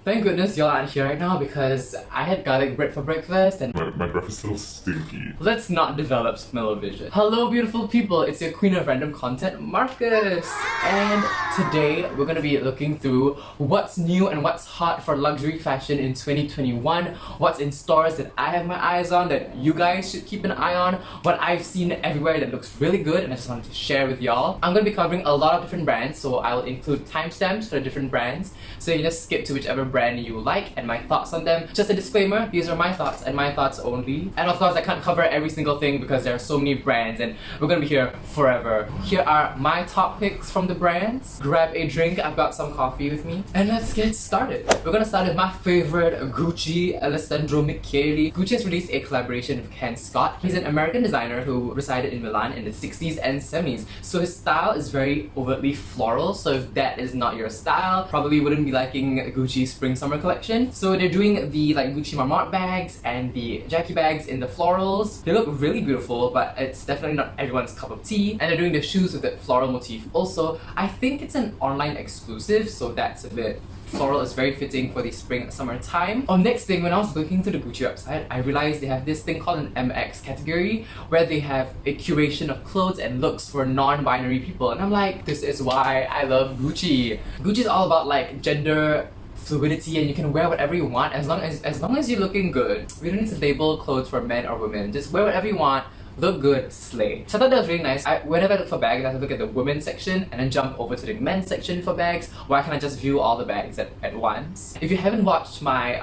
Thank goodness y'all aren't here right now because I had garlic bread for breakfast and My breath is still stinky. let's not develop smell-o-vision. Hello beautiful people, it's your queen of random content, Marcus! And today we're gonna be looking through what's new and what's hot for luxury fashion in 2021, what's in stores that I have my eyes on that you guys should keep an eye on, what I've seen everywhere that looks really good and I just wanted to share with y'all. I'm gonna be covering a lot of different brands, so I'll include timestamps for the different brands, so you just skip to whichever brand you like and my thoughts on them. Just a disclaimer, these are my thoughts and my thoughts only. And of course I can't cover every single thing because there are so many brands and we're gonna be here forever. Here are my top picks from the brands. Grab a drink, I've got some coffee with me. And let's get started. We're gonna start with my favorite, Gucci, Alessandro Michele. Gucci has released a collaboration with Ken Scott. He's an American designer who resided in Milan in the 60s and 70s. So his style is very overtly floral, so if that is not your style, probably wouldn't be liking Gucci's spring summer collection. So they're doing the Gucci Marmont bags and the Jackie bags in the florals. They look really beautiful, but it's definitely not everyone's cup of tea. And they're doing the shoes with that floral motif also. I think it's an online exclusive, so that's a bit floral is very fitting for the spring summer time. Next thing, when I was looking through the Gucci website, I realized they have this thing called an MX category where they have a curation of clothes and looks for non-binary people, and I'm like, this is why I love Gucci. Gucci is all about like gender fluidity and you can wear whatever you want as long as you're looking good. We don't need to label clothes for men or women. Just wear whatever you want. Look good, slay. So I thought that was really nice. Whenever I look for bags, I have to look at the women's section and then jump over to the men's section for bags. Why can't I just view all the bags at once? If you haven't watched my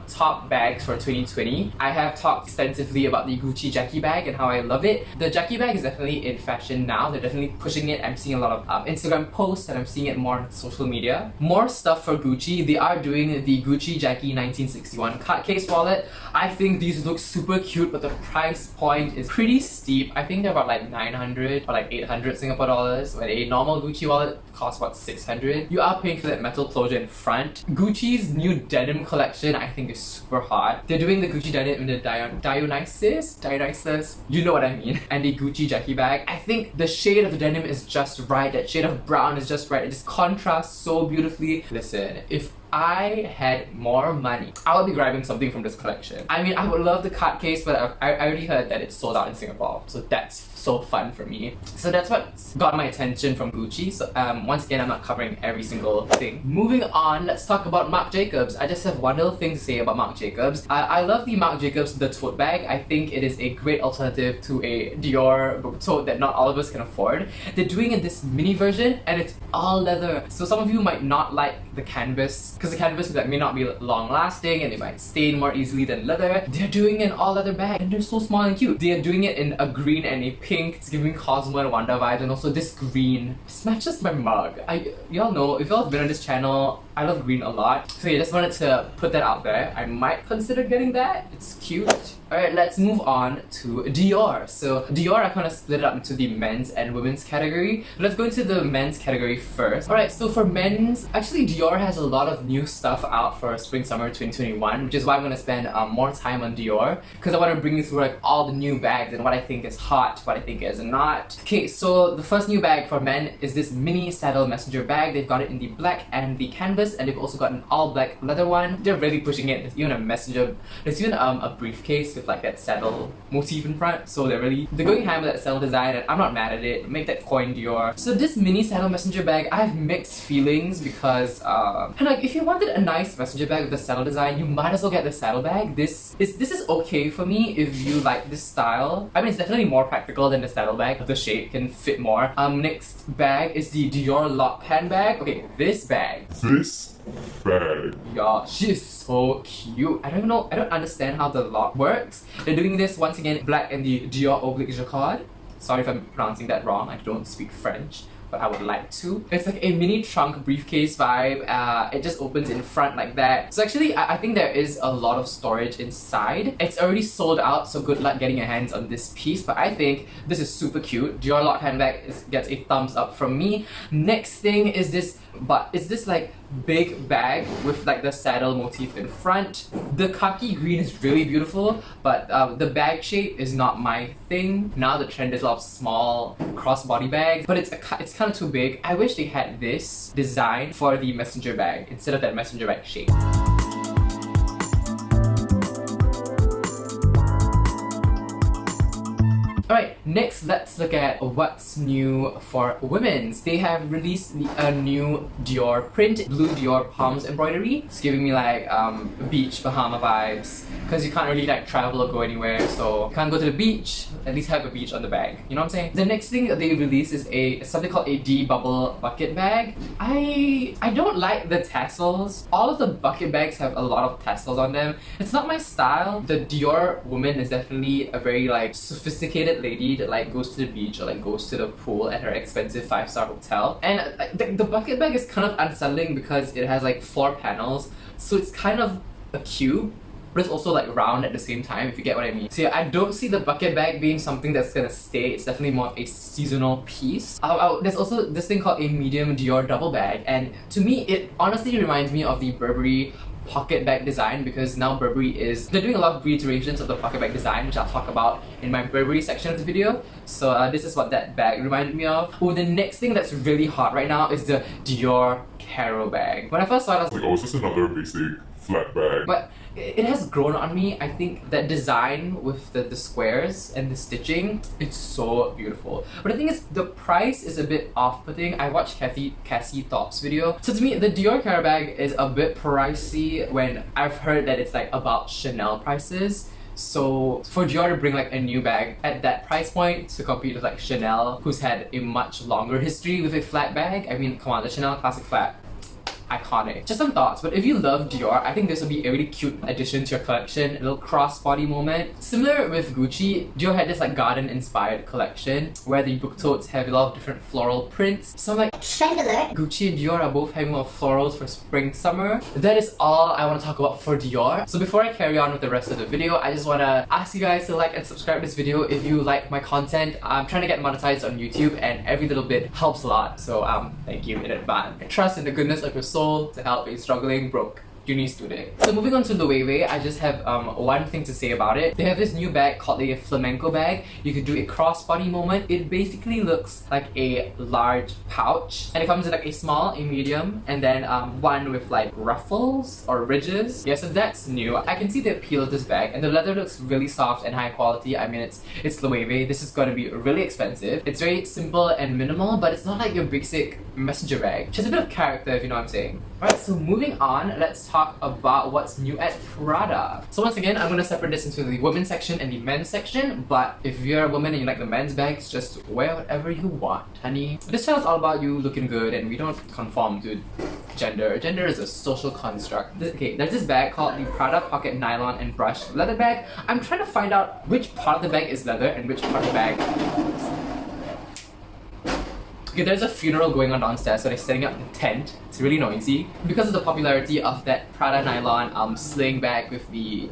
top bags for 2020, I have talked extensively about the Gucci Jackie bag and how I love it. The Jackie bag is definitely in fashion now. They're definitely pushing it. I'm seeing a lot of Instagram posts and I'm seeing it more on social media. More stuff for Gucci. They are doing the Gucci Jackie 1961 card case wallet. I think these look super cute, but the price point is pretty steep. I think they're about like 900 or like 800 Singapore dollars, when a normal Gucci wallet costs about 600. You are paying for that metal closure in front. Gucci's new denim collection I think is super hot. They're doing the Gucci denim in the Dionysus, you know what I mean, and the Gucci Jackie bag. I think the shade of the denim is just right. That shade of brown is just right. It just contrasts so beautifully. Listen, if I had more money, I would be grabbing something from this collection. I mean, I would love the card case, but I already heard that it's sold out in Singapore, so that's so fun for me. So that's what got my attention from Gucci. So once again, I'm not covering every single thing. Moving on, let's talk about Marc Jacobs. I just have one little thing to say about Marc Jacobs. I love the Marc Jacobs the tote bag. I think it is a great alternative to a Dior tote that not all of us can afford. They're doing it this mini version and it's all leather. So some of you might not like the canvas because the canvas may not be long lasting and it might stain more easily than leather. They're doing an all leather bag and they're so small and cute. They're doing it in a green and a pink. It's giving Cosmo and Wanda vibes, and also this green. This matches my mug. Y'all know, if y'all have been on this channel, I love green a lot. So yeah, just wanted to put that out there. I might consider getting that. It's cute. Alright, let's move on to Dior. So Dior, I kind of split it up into the men's and women's category. Let's go into the men's category first. Alright, so for men's, actually Dior has a lot of new stuff out for spring summer 2021, which is why I'm gonna spend more time on Dior, because I want to bring you through like all the new bags and what I think is hot, what I think is not. Okay, so the first new bag for men is this mini saddle messenger bag. They've got it in the black and the canvas, and they've also got an all black leather one. They're really pushing it. There's even a messenger, there's even a briefcase with like that saddle motif in front, so they're going ham with that saddle design and I'm not mad at it. Make that coin Dior. So this mini saddle messenger bag, I have mixed feelings because and like if you wanted a nice messenger bag with the saddle design, you might as well get the saddle bag. This is okay for me if you like this style. I mean, it's definitely more practical than the saddle bag. The shape can fit more. Next bag is the Dior lock handbag. Okay, this bag. Y'all, she is so cute. I don't understand how the lock works. They're doing this once again black and the Dior oblique jacquard. Sorry if I'm pronouncing that wrong. I don't speak French, but I would like to. It's like a mini trunk briefcase vibe. It just opens in front like that. So actually, I think there is a lot of storage inside. It's already sold out, so good luck getting your hands on this piece, but I think this is super cute. Dior lock handbag gets a thumbs up from me. Next thing is this, but it's this like big bag with like the saddle motif in front. The khaki green is really beautiful, but the bag shape is not my thing. Now the trend is a lot of small crossbody bags, but it's kind of too big. I wish they had this design for the messenger bag instead of that messenger bag shape. Alright, next let's look at what's new for women's. They have released a new Dior print, blue Dior palms embroidery. It's giving me like beach Bahama vibes because you can't really like travel or go anywhere, so you can't go to the beach, at least have a beach on the bag. You know what I'm saying? The next thing that they released is something called a D-bubble bucket bag. I don't like the tassels. All of the bucket bags have a lot of tassels on them. It's not my style. The Dior woman is definitely a very like sophisticated lady that like goes to the beach or like goes to the pool at her expensive 5-star hotel. And the bucket bag is kind of unsettling because it has like 4 panels, so it's kind of a cube, but it's also like round at the same time, if you get what I mean. So yeah, I don't see the bucket bag being something that's gonna stay. It's definitely more of a seasonal piece. There's also this thing called a medium Dior double bag, and to me it honestly reminds me of the Burberry pocket bag design, because now Burberry they're doing a lot of reiterations of the pocket bag design, which I'll talk about in my Burberry section of the video. So this is what that bag reminded me of. Oh, the next thing that's really hot right now is the Dior Caro bag. When I first saw it, I was Like, oh, it's just another basic flat bag. but it has grown on me. I think that design with the squares and the stitching, it's so beautiful. But the thing is, the price is a bit off-putting. I watched Cassie Thorpe's video. So to me, the Dior Caro bag is a bit pricey when I've heard that it's like about Chanel prices. So for Dior to bring like a new bag at that price point to compete with like Chanel, who's had a much longer history with a flat bag, I mean, come on, the Chanel Classic Flat, iconic. Just some thoughts, but if you love Dior, I think this would be a really cute addition to your collection, a little crossbody moment. Similar with Gucci, Dior had this like garden-inspired collection where the book totes have a lot of different floral prints. So I'm like, trend alert! Gucci and Dior are both having more florals for spring, summer. That is all I want to talk about for Dior. So before I carry on with the rest of the video, I just want to ask you guys to like and subscribe to this video if you like my content. I'm trying to get monetized on YouTube and every little bit helps a lot. So thank you in advance. I trust in the goodness of your soul to help a struggling broke uni student. So moving on to Loewe, I just have one thing to say about it. They have this new bag called a flamenco bag. You could do a crossbody moment. It basically looks like a large pouch, and it comes in like a small, a medium, and then one with like ruffles or ridges. Yeah, so that's new. I can see the appeal of this bag, and the leather looks really soft and high quality. I mean, it's Loewe. This is going to be really expensive. It's very simple and minimal, but it's not like your basic messenger bag. Just a bit of character, if you know what I'm saying. Alright, so moving on, let's talk about what's new at Prada. So once again, I'm going to separate this into the women's section and the men's section, but if you're a woman and you like the men's bags, just wear whatever you want, honey. This channel is all about you looking good, and we don't conform to gender. Gender is a social construct. Okay, there's this bag called the Prada Pocket Nylon and Brush Leather Bag. I'm trying to find out which part of the bag is leather and which part of the bag... Okay, there's a funeral going on downstairs, so they're setting up the tent. It's really noisy. Because of the popularity of that Prada nylon sling bag with the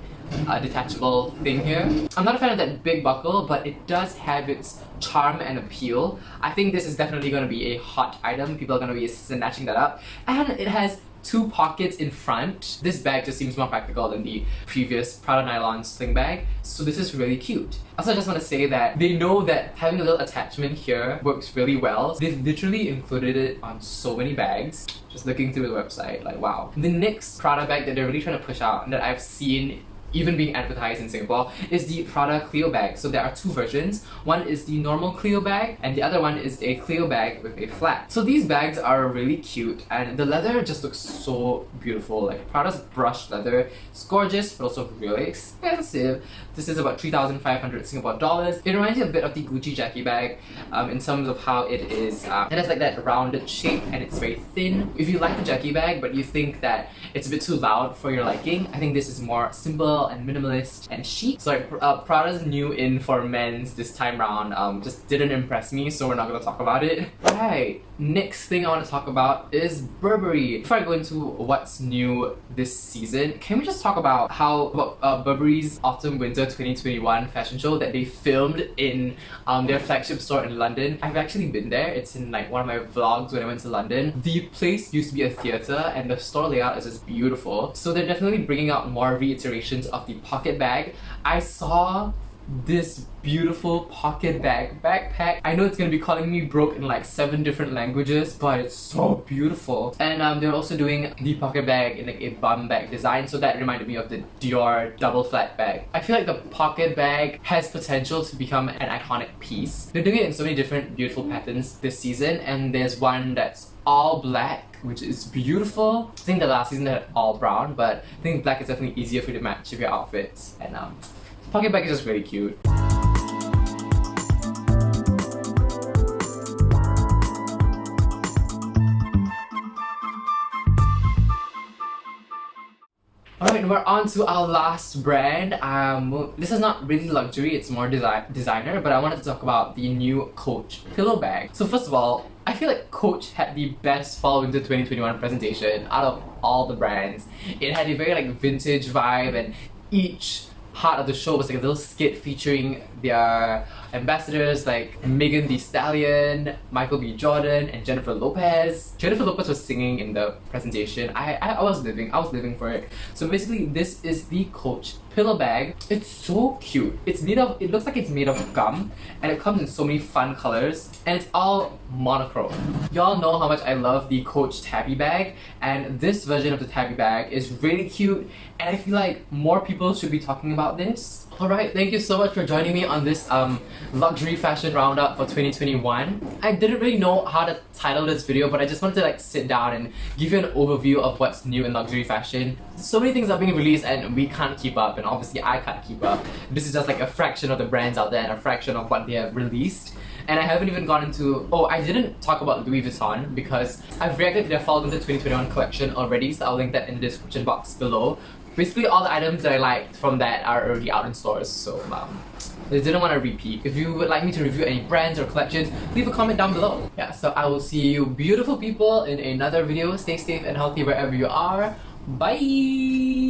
detachable thing here, I'm not a fan of that big buckle, but it does have its charm and appeal. I think this is definitely going to be a hot item. People are going to be snatching that up. And it has 2 pockets in front. This bag just seems more practical than the previous Prada nylon sling bag, so this is really cute. Also, I just want to say that they know that having a little attachment here works really well. They've literally included it on so many bags. Just looking through the website, like wow. The next Prada bag that they're really trying to push out and that I've seen even being advertised in Singapore is the Prada Clio bag. So there are 2 versions. One is the normal Clio bag, and the other one is a Clio bag with a flat. So these bags are really cute, and the leather just looks so beautiful. Like Prada's brushed leather, it's gorgeous, but also really expensive. This is about 3,500 Singapore dollars. It reminds me a bit of the Gucci Jackie bag in terms of how it is. It has like that rounded shape and it's very thin. If you like the Jackie bag but you think that it's a bit too loud for your liking, I think this is more simple and minimalist and chic. So Prada's new in for men's this time round just didn't impress me, so we're not going to talk about it. Right, next thing I want to talk about is Burberry. Before I go into what's new this season, can we just talk about how Burberry's Autumn Winter 2021 fashion show that they filmed in their flagship store in London. I've actually been there. It's in like one of my vlogs when I went to London. The place used to be a theatre and the store layout is just beautiful. So they're definitely bringing out more reiterations of the pocket bag. I saw this beautiful pocket backpack. I know it's gonna be calling me broke in like 7 different languages, but it's so beautiful. And they're also doing the pocket bag in like a bum bag design, so that reminded me of the Dior double flat bag. I feel like the pocket bag has potential to become an iconic piece. They're doing it in so many different beautiful patterns this season, and there's one that's all black, which is beautiful. I think the last season they had all brown, but I think black is definitely easier for you to match with your outfits. And pocket bag is just really cute. Alright, we're on to our last brand. This is not really luxury, it's more designer, but I wanted to talk about the new Coach pillow bag. So first of all, I feel like Coach had the best fall winter 2021 presentation out of all the brands. It had a very like vintage vibe, and each part of the show was like a little skit featuring their ambassadors like Megan Thee Stallion, Michael B. Jordan, and Jennifer Lopez. Jennifer Lopez was singing in the presentation. I was living for it. So basically, this is the Coach pillow bag. It's so cute. It looks like it's made of gum, and it comes in so many fun colors, and it's all monochrome. Y'all know how much I love the Coach tabby bag, and this version of the tabby bag is really cute, and I feel like more people should be talking about this. Alright, thank you so much for joining me on this luxury fashion roundup for 2021. I didn't really know how to title this video, but I just wanted to like sit down and give you an overview of what's new in luxury fashion. So many things are being released and we can't keep up, and obviously I can't keep up. This is just like a fraction of the brands out there and a fraction of what they have released. And I haven't even gone into... Oh, I didn't talk about Louis Vuitton because I've reacted to their fall winter 2021 collection already, so I'll link that in the description box below. Basically, all the items that I liked from that are already out in stores, so I didn't want to repeat. If you would like me to review any brands or collections, leave a comment down below. Yeah, so I will see you beautiful people in another video. Stay safe and healthy wherever you are. Bye!